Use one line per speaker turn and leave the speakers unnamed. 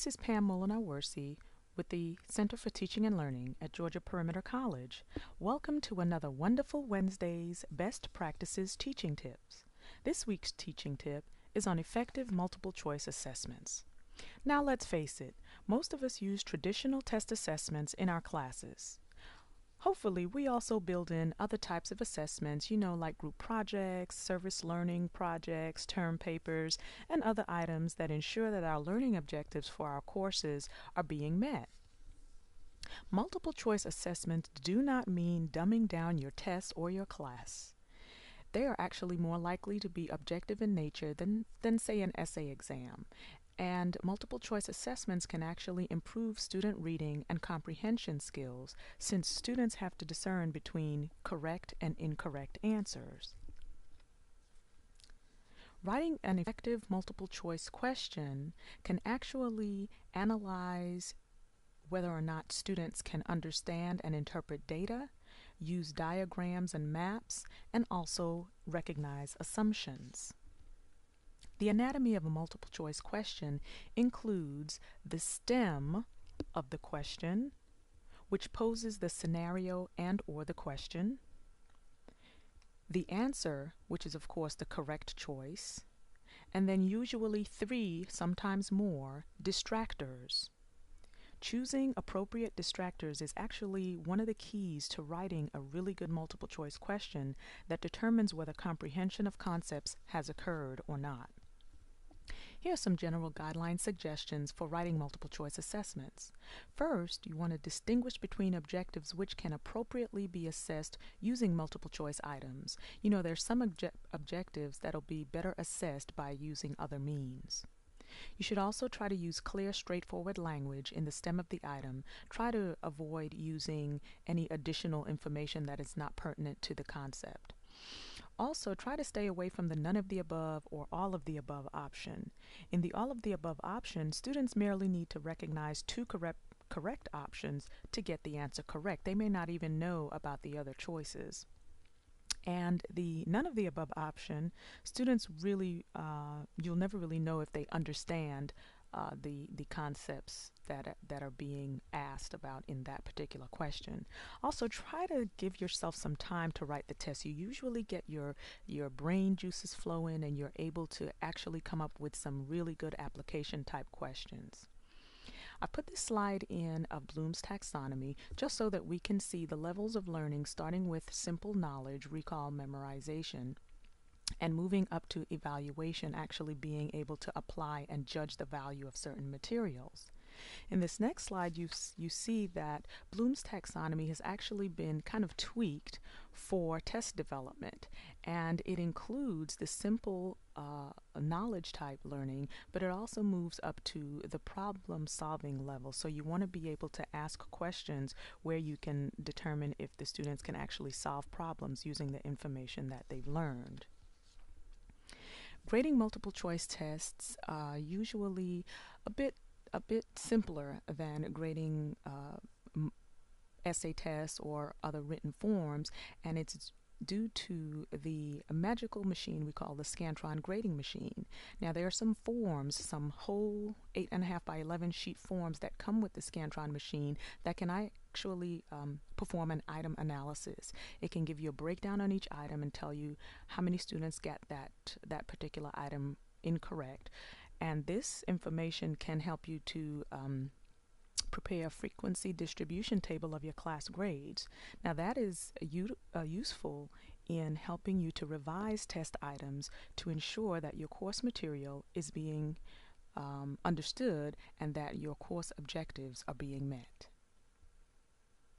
This is Pam Molina-Worsi with the Center for Teaching and Learning at Georgia-Perimeter College. Welcome to another wonderful Wednesday's Best Practices Teaching Tips. This week's teaching tip is on effective multiple choice assessments. Now let's face it, most of us use traditional test assessments in our classes. Hopefully, we also build in other types of assessments, like group projects, service learning projects, term papers, and other items that ensure that our learning objectives for our courses are being met. Multiple choice assessments do not mean dumbing down your test or your class. They are actually more likely to be objective in nature than say, an essay exam. And multiple choice assessments can actually improve student reading and comprehension skills since students have to discern between correct and incorrect answers. Writing an effective multiple choice question can actually analyze whether or not students can understand and interpret data, use diagrams and maps, and also recognize assumptions. The anatomy of a multiple choice question includes the stem of the question, which poses the scenario and/or the question, the answer, which is of course the correct choice, and then usually 3, sometimes more, distractors. Choosing appropriate distractors is actually one of the keys to writing a really good multiple choice question that determines whether comprehension of concepts has occurred or not. Here are some general guideline suggestions for writing multiple choice assessments. First, you want to distinguish between objectives which can appropriately be assessed using multiple choice items. There's some objectives that'll be better assessed by using other means. You should also try to use clear, straightforward language in the stem of the item. Try to avoid using any additional information that is not pertinent to the concept. Also, try to stay away from the none of the above or all of the above option. In the all of the above option, students merely need to recognize 2 correct options to get the answer correct. They may not even know about the other choices. And the none of the above option, students really, you'll never really know if they understand the concepts that are being asked about in that particular question. Also, try to give yourself some time to write the test. You usually get your brain juices flowing and you're able to actually come up with some really good application type questions. I put this slide in of Bloom's taxonomy just so that we can see the levels of learning, starting with simple knowledge, recall, memorization, and moving up to evaluation, actually being able to apply and judge the value of certain materials. In this next slide, you see that Bloom's taxonomy has actually been kind of tweaked for test development, and it includes the simple knowledge type learning, but it also moves up to the problem solving level. So you want to be able to ask questions where you can determine if the students can actually solve problems using the information that they've learned. Grading multiple choice tests are usually a bit simpler than grading essay tests or other written forms, and it's due to the magical machine we call the Scantron grading machine. Now, there are some forms, some whole 8.5 by 11 sheet forms that come with the Scantron machine that can actually perform an item analysis. It can give you a breakdown on each item and tell you how many students get that particular item incorrect. And this information can help you to prepare a frequency distribution table of your class grades. Now, that is useful in helping you to revise test items to ensure that your course material is being understood and that your course objectives are being met.